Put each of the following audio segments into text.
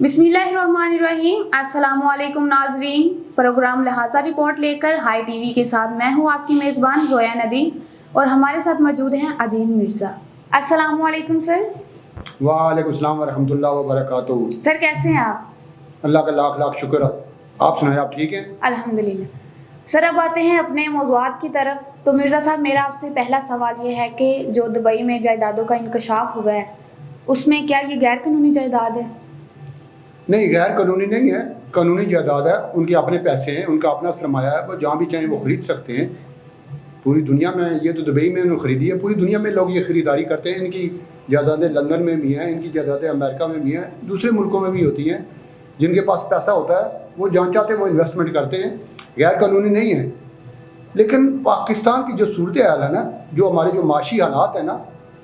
बिस्मिल्लाहिर्रहमानिर्रहीम। अस्सलामुअलैकुम नाजरीन, प्रोग्राम लिहाजा रिपोर्ट लेकर हाई टीवी के साथ मैं हूँ आपकी मेज़बान जोया नदीम और हमारे साथ मौजूद हैं अदील मिर्ज़ा। अस्सलामुअलैकुम सर। वालेकुम सलाम व रहमतुल्लाहि व बरकातुहू। सर कैसे हैं आप? अल्लाह का लाख लाख शुक्र। आप सुनाएं, आप ठीक हैं? अल्हम्दुलिल्लाह। सर अब आते हैं अपने मौज़ूआत की तरफ। तो मिर्ज़ा साहब, मेरा आपसे पहला सवाल ये है कि जो दुबई में जायदादों का इंकशाफ हुआ है उसमें क्या ये गैर कानूनी जायदाद है? नहीं, गैर कानूनी नहीं है, कानूनी जायदाद है। उनके अपने पैसे हैं, उनका अपना सरमाया है, वो जहाँ भी चाहें वो ख़रीद सकते हैं। पूरी दुनिया में, ये तो दुबई में उन्होंने ख़रीदी है, पूरी दुनिया में लोग ये ख़रीदारी करते हैं। इनकी जायदादें लंदन में भी हैं, इनकी जायदादें अमेरिका में भी हैं, दूसरे मुल्कों में भी होती हैं। जिनके पास पैसा होता है वो जहाँ चाहते हैं वो इन्वेस्टमेंट करते हैं, गैर कानूनी नहीं है। लेकिन पाकिस्तान की जो सूरत हाल है ना, जो हमारे जो माशी हालात है ना,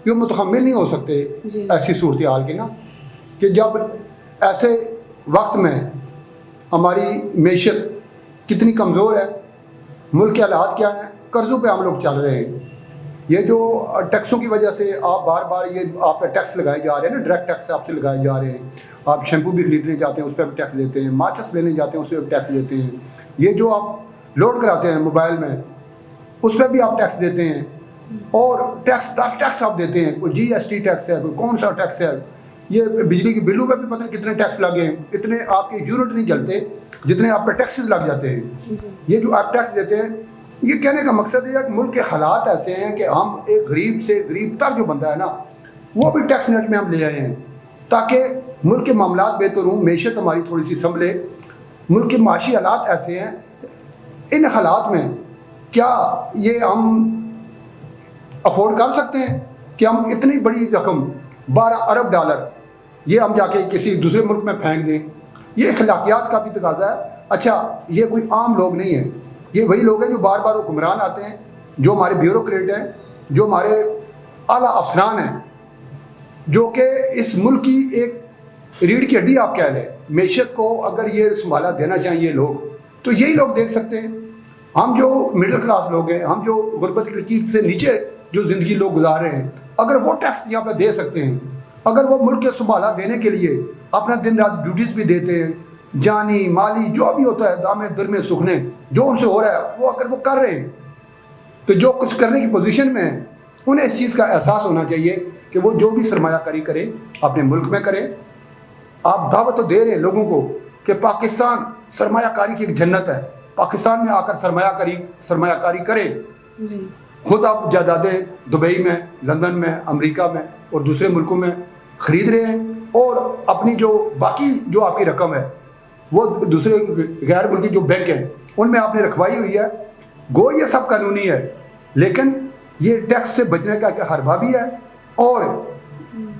ये मुतहम्मिल नहीं हो सकते ऐसी सूरत हाल के ना, कि जब ऐसे वक्त में हमारी मैशत कितनी कमज़ोर है, मुल्क के हालात क्या हैं, कर्ज़ों पे हम लोग चल रहे हैं। ये जो टैक्सों की वजह से आप बार बार ये आप पे टैक्स लगाए जा रहे हैं ना, डायरेक्ट टैक्स आपसे लगाए जा रहे हैं। आप शैम्पू भी ख़रीदने जाते हैं उस पर भी टैक्स देते हैं, माचिस लेने जाते हैं उस पर भी टैक्स देते हैं। ये जो आप लोड कराते हैं मोबाइल में उस पर भी आप टैक्स देते हैं, और टैक्स आप देते हैं। कोई GST टैक्स है, कोई कौन सा टैक्स है, ये बिजली के बिलों पर भी पता नहीं कितने टैक्स लगे हैं। इतने आपके यूनिट नहीं चलते जितने आप पे टैक्सेस लग जाते हैं। ये जो आप टैक्स देते हैं, ये कहने का मकसद है कि मुल्क के हालात ऐसे हैं कि हम एक गरीब से गरीब तर जो बंदा है ना, वो भी टैक्स नेट में हम ले आए हैं ताकि मुल्क के मामलात बेहतर हों, मैशत हमारी थोड़ी सी संभले। मुल्क के माशी हालात ऐसे हैं, इन हालात में क्या ये हम अफोर्ड कर सकते हैं कि हम इतनी बड़ी रकम $12 अरब ये हम जाके किसी दूसरे मुल्क में फेंक दें? ये अखलाकियात का भी तकाजा है। अच्छा, ये कोई आम लोग नहीं है, ये वही लोग हैं जो बार बार हुक्मरान आते हैं, जो हमारे ब्यूरोक्रेट हैं, जो हमारे आला अफसरान हैं, जो कि इस मुल्क की एक रीढ़ की हड्डी आप कह लें। मैशत को अगर ये संभाला देना चाहिए लोग, तो यही लोग देख सकते हैं। हम जो मिडिल क्लास लोग हैं, हम जो गुरबत की लकीर से नीचे जो ज़िंदगी लोग गुजार रहे हैं, अगर वो टैक्स यहाँ पे दे सकते हैं, अगर वो मुल्क के संभाला देने के लिए अपना दिन रात ड्यूटीज़ भी देते हैं, जानी माली जो भी होता है, दामे दरमे सुखने जो उनसे हो रहा है, वो अगर वो कर रहे हैं, तो जो कुछ करने की पोजीशन में है, उन्हें इस चीज़ का एहसास होना चाहिए कि वो जो भी सरमायाकारी करें अपने मुल्क में करें। आप दावत तो दे रहे हैं लोगों को कि पाकिस्तान सरमायाकारी की एक जन्नत है, पाकिस्तान में आकर सरमायाकारी करें। खुद आप जायदादें दुबई में, लंदन में, अमेरिका में और दूसरे मुल्कों में ख़रीद रहे हैं, और अपनी जो बाकी जो आपकी रकम है वो दूसरे गैर मुल्की जो बैंक हैं उनमें आपने रखवाई हुई है। गो ये सब कानूनी है, लेकिन ये टैक्स से बचने का हरबा भी है। और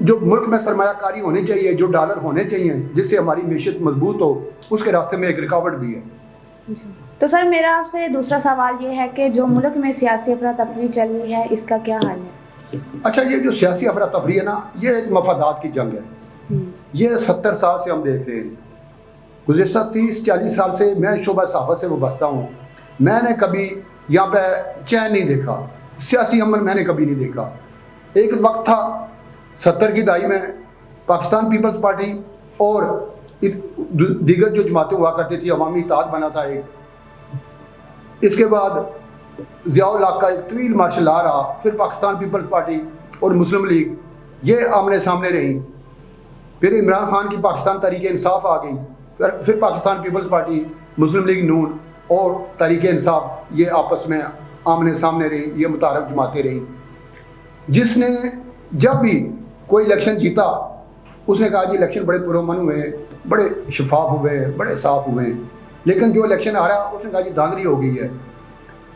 जो मुल्क में सरमायाकारी होनी चाहिए, जो डॉलर होने चाहिए जिससे हमारी मैशत मजबूत हो, उसके रास्ते में एक रुकावट भी है। तो सर मेरा आपसे दूसरा सवाल ये है कि जो मुल्क में सियासी अफरा तफरी चल रही है, इसका क्या हाल है? अच्छा, ये जो सियासी अफरा तफरी है ना, ये एक मफादात की जंग है। ये 70 साल से हम देख रहे हैं। गुज़िश्ता 30-40 साल से मैं शोबा सहाफ़त से वाबस्ता हूँ। मैंने कभी यहाँ पे चैन नहीं देखा, सियासी अमल मैंने कभी नहीं देखा। एक वक्त था 70 की दहाई में पाकिस्तान पीपल्स पार्टी और दीगर जो जमातें हुआ करती थी, अवामी इत्तेहाद बना था एक। इसके बाद ज़ियाउल हक़ का एक तवील मार्शल आ रहा, फिर पाकिस्तान पीपल्स पार्टी और मुस्लिम लीग ये आमने सामने रही। फिर इमरान खान की पाकिस्तान तहरीक-ए-इंसाफ आ गई, फिर पाकिस्तान पीपल्स पार्टी, मुस्लिम लीग नून और तहरीक-ए-इंसाफ ये आपस में आमने सामने रही, ये मुतारफ जमातें रहीं। जिसने जब भी कोई इलेक्शन जीता उसने कहा जी इलेक्शन बड़े पुरअमन हुए, बड़े शफाफ हुए, बड़े साफ़ हुए। लेकिन जो इलेक्शन आ रहा उसने कहा जी धांधली हो गई है।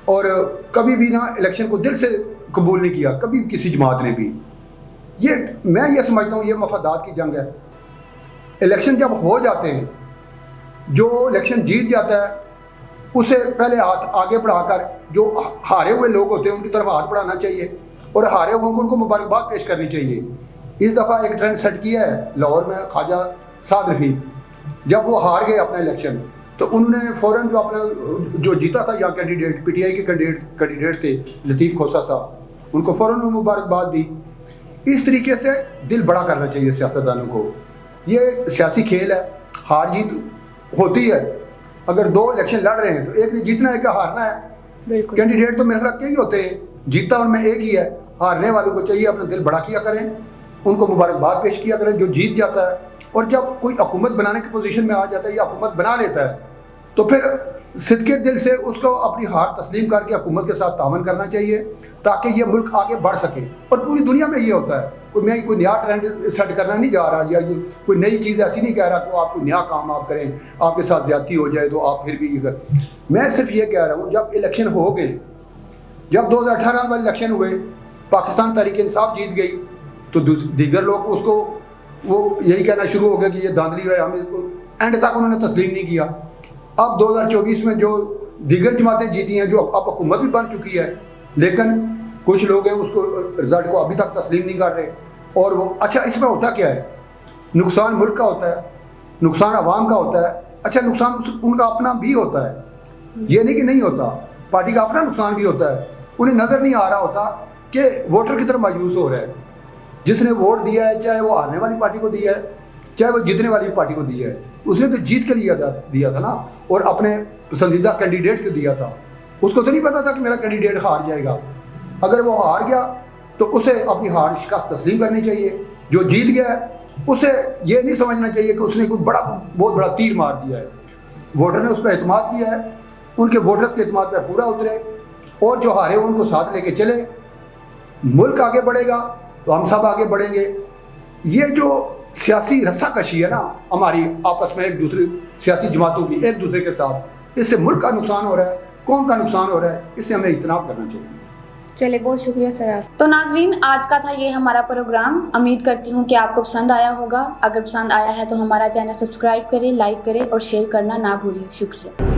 और कभी भी ना इलेक्शन को दिल से कबूल नहीं किया, कभी किसी जमात ने भी। ये मैं ये समझता हूँ ये मफादात की जंग है। इलेक्शन जब हो जाते हैं, जो इलेक्शन जीत जाता है उसे पहले हाथ आगे बढ़ाकर जो हारे हुए लोग होते हैं उनकी तरफ हाथ बढ़ाना चाहिए, और हारे हुए को उनको मुबारकबाद पेश करनी चाहिए। इस दफ़ा एक ट्रेंड सेट किया है लाहौर में ख्वाजा साद रफ़ीक, जब वो हार गए अपना इलेक्शन तो उन्होंने फ़ौरन जो अपना जो जीता था यहाँ कैंडिडेट, PTI के कैंडिडेट थे लतीफ़ खोसा साहब, उनको फ़ौरन मुबारकबाद दी। इस तरीके से दिल बड़ा करना चाहिए सियासतदानों को। یہ سیاسی کھیل ہے, ہار جیت ہوتی ہے. اگر 2 الیکشن لڑ رہے ہیں تو ایک نے جیتنا ہے کہ ہارنا ہے. بالکل. کینڈیڈیٹ تو میرے خیال کئی ہوتے ہیں, جیتا ان میں ایک ہی ہے. ہارنے والوں کو چاہیے اپنا دل بڑا کیا کریں, ان کو مبارکباد پیش کیا کریں جو جیت جاتا ہے. اور جب کوئی حکومت بنانے کی پوزیشن میں آ جاتا ہے یا حکومت بنا لیتا ہے تو پھر صدقے دل سے اس کو اپنی ہار تسلیم کر کے حکومت کے ساتھ تعاون کرنا چاہیے تاکہ یہ ملک آگے بڑھ سکے. اور پوری دنیا میں یہ ہوتا ہے. میں کوئی نیا ٹرینڈ سیٹ کرنا نہیں جا رہا, یا کوئی نئی چیز ایسی نہیں کہہ رہا کہ آپ کوئی نیا کام آپ کریں, آپ کے ساتھ زیادتی ہو جائے تو آپ پھر بھی یہ کریں. میں صرف یہ کہہ رہا ہوں جب الیکشن ہو گئے, جب 2018 والے الیکشن ہوئے, پاکستان تحریک انصاف جیت گئی تو دیگر لوگ اس کو وہ یہی کہنا شروع ہو گیا کہ یہ دھاندلی ہے, ہم اس کو اینڈ تک انہوں نے تسلیم نہیں کیا. اب 2024 میں جو دیگر جماعتیں جیتی ہیں, جو اب حکومت بھی بن چکی ہے, لیکن کچھ لوگ ہیں اس کو رزلٹ کو ابھی تک تسلیم نہیں کر رہے. اور وہ اچھا اس میں ہوتا کیا ہے, نقصان ملک کا ہوتا ہے, نقصان عوام کا ہوتا ہے. اچھا نقصان ان کا اپنا بھی ہوتا ہے, یہ نہیں کہ نہیں ہوتا, پارٹی کا اپنا نقصان بھی ہوتا ہے. انہیں نظر نہیں آ رہا ہوتا کہ ووٹر کی طرف مایوس ہو رہا ہے. جس نے ووٹ دیا ہے, چاہے وہ ہارنے والی پارٹی کو دیا ہے چاہے وہ جیتنے والی پارٹی کو دیا ہے, اس نے تو جیت کے لیے دیا تھا نا, اور اپنے پسندیدہ کینڈیڈیٹ کو دیا تھا. اس کو تو نہیں پتا تھا کہ میرا کینڈیڈیٹ ہار جائے گا. اگر وہ ہار گیا تو اسے اپنی ہار شکست تسلیم کرنی چاہیے. جو جیت گیا ہے اسے یہ نہیں سمجھنا چاہیے کہ اس نے کوئی بہت بڑا تیر مار دیا ہے. ووٹر نے اس پہ اعتماد کیا ہے, ان کے ووٹرز کے اعتماد پہ پورا اترے, اور جو ہارے ان کو ساتھ لے کے چلے. ملک آگے بڑھے گا تو ہم سب آگے بڑھیں گے. یہ جو سیاسی رسا کشی ہے نا ہماری آپس میں ایک دوسرے سیاسی جماعتوں کی ایک دوسرے کے ساتھ, اس سے ملک کا نقصان ہو رہا ہے, قوم کا نقصان ہو رہا ہے. اس سے ہمیں اجتناب کرنا چاہیے. چلے بہت شکریہ سر آپ. تو ناظرین آج کا تھا یہ ہمارا پروگرام. امید کرتی ہوں کہ آپ کو پسند آیا ہوگا. اگر پسند آیا ہے تو ہمارا چینل سبسکرائب کریں, لائک کریں اور شیئر کرنا نہ بھولیں. شکریہ.